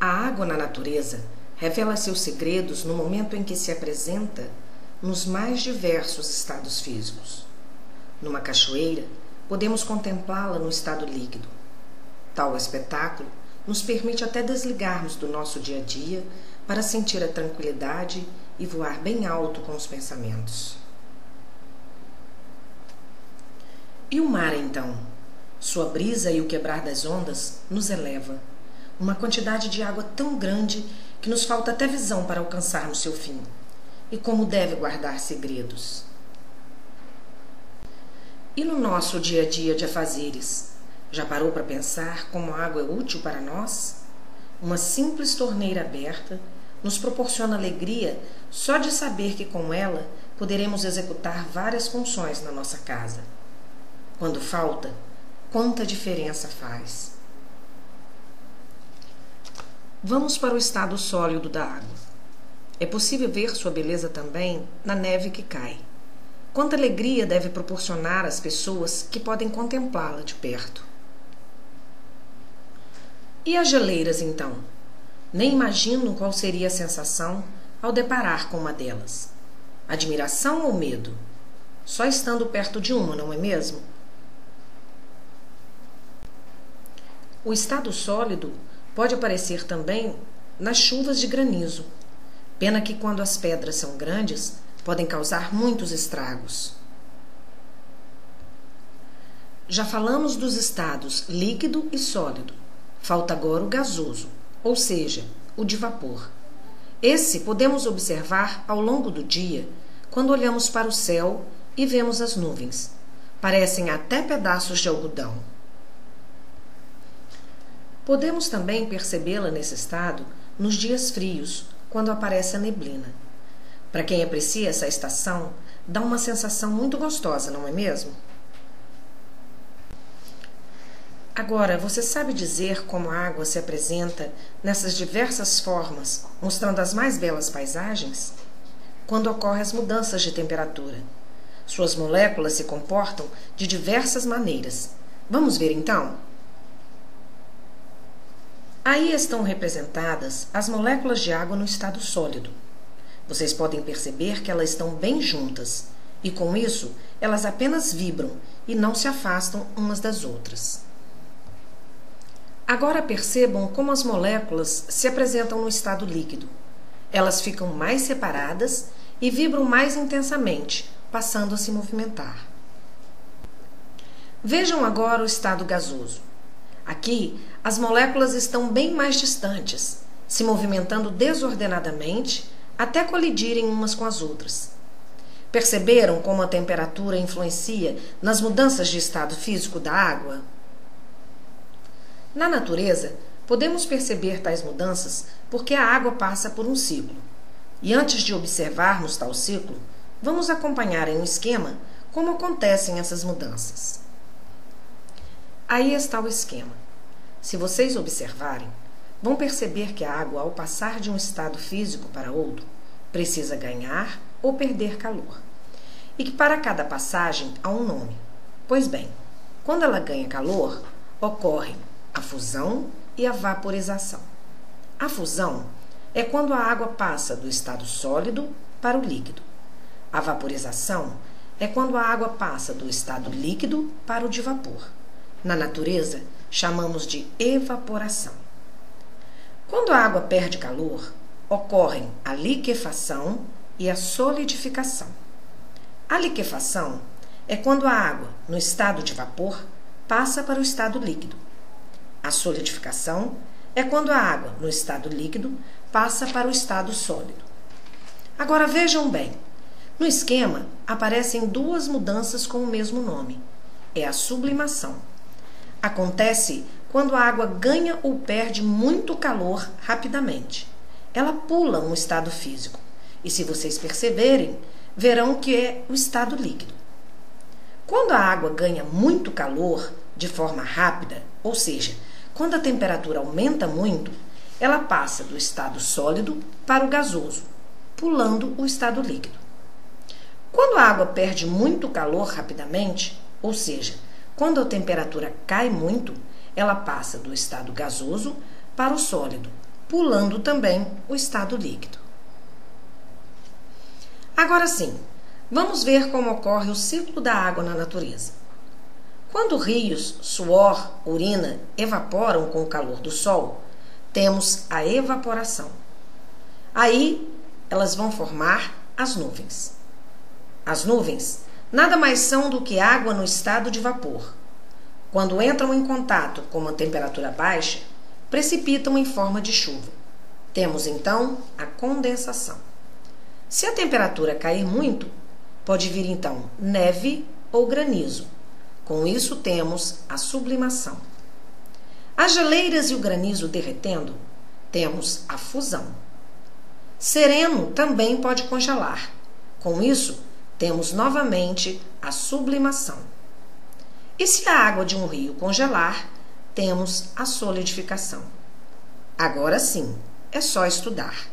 A água na natureza revela seus segredos no momento em que se apresenta nos mais diversos estados físicos. Numa cachoeira, podemos contemplá-la no estado líquido. Tal espetáculo nos permite até desligarmos do nosso dia a dia para sentir a tranquilidade e voar bem alto com os pensamentos. E o mar, então? Sua brisa e o quebrar das ondas nos eleva. Uma quantidade de água tão grande que nos falta até visão para alcançarmos seu fim. E como deve guardar segredos. E no nosso dia a dia de afazeres, já parou para pensar como a água é útil para nós? Uma simples torneira aberta nos proporciona alegria só de saber que com ela poderemos executar várias funções na nossa casa. Quando falta, quanta diferença faz. Vamos para o estado sólido da água. É possível ver sua beleza também na neve que cai. Quanta alegria deve proporcionar às pessoas que podem contemplá-la de perto. E as geleiras, então? Nem imagino qual seria a sensação ao deparar com uma delas. Admiração ou medo? Só estando perto de uma, não é mesmo? O estado sólido pode aparecer também nas chuvas de granizo. Pena que quando as pedras são grandes, podem causar muitos estragos. Já falamos dos estados líquido e sólido. Falta agora o gasoso, ou seja, o de vapor. Esse podemos observar ao longo do dia, quando olhamos para o céu e vemos as nuvens. Parecem até pedaços de algodão. Podemos também percebê-la nesse estado nos dias frios, quando aparece a neblina. Para quem aprecia essa estação, dá uma sensação muito gostosa, não é mesmo? Agora, você sabe dizer como a água se apresenta nessas diversas formas, mostrando as mais belas paisagens? Quando ocorrem as mudanças de temperatura. Suas moléculas se comportam de diversas maneiras. Vamos ver então? Aí estão representadas as moléculas de água no estado sólido. Vocês podem perceber que elas estão bem juntas, e com isso elas apenas vibram e não se afastam umas das outras. Agora percebam como as moléculas se apresentam no estado líquido. Elas ficam mais separadas e vibram mais intensamente, passando a se movimentar. Vejam agora o estado gasoso. Aqui, as moléculas estão bem mais distantes, se movimentando desordenadamente até colidirem umas com as outras. Perceberam como a temperatura influencia nas mudanças de estado físico da água? Na natureza, podemos perceber tais mudanças porque a água passa por um ciclo. E antes de observarmos tal ciclo, vamos acompanhar em um esquema como acontecem essas mudanças. Aí está o esquema. Se vocês observarem, vão perceber que a água, ao passar de um estado físico para outro, precisa ganhar ou perder calor. E que para cada passagem há um nome. Pois bem, quando ela ganha calor, ocorrem a fusão e a vaporização. A fusão é quando a água passa do estado sólido para o líquido. A vaporização é quando a água passa do estado líquido para o de vapor. Na natureza, chamamos de evaporação. Quando a água perde calor, ocorrem a liquefação e a solidificação. A liquefação é quando a água, no estado de vapor, passa para o estado líquido. A solidificação é quando a água, no estado líquido, passa para o estado sólido. Agora vejam bem, no esquema aparecem duas mudanças com o mesmo nome. É a sublimação. Acontece quando a água ganha ou perde muito calor rapidamente. Ela pula um estado físico. E se vocês perceberem, verão que é o estado líquido. Quando a água ganha muito calor de forma rápida, ou seja, quando a temperatura aumenta muito, ela passa do estado sólido para o gasoso, pulando o estado líquido. Quando a água perde muito calor rapidamente, ou seja, quando a temperatura cai muito, ela passa do estado gasoso para o sólido, pulando também o estado líquido. Agora sim, vamos ver como ocorre o ciclo da água na natureza. Quando rios, suor, urina evaporam com o calor do sol, temos a evaporação. Aí, elas vão formar as nuvens. As nuvens nada mais são do que água no estado de vapor. Quando entram em contato com uma temperatura baixa, precipitam em forma de chuva. Temos então a condensação. Se a temperatura cair muito, pode vir então neve ou granizo. Com isso temos a sublimação. As geleiras e o granizo derretendo, temos a fusão. Sereno também pode congelar. Com isso, temos novamente a sublimação. E se a água de um rio congelar, temos a solidificação. Agora sim, é só estudar.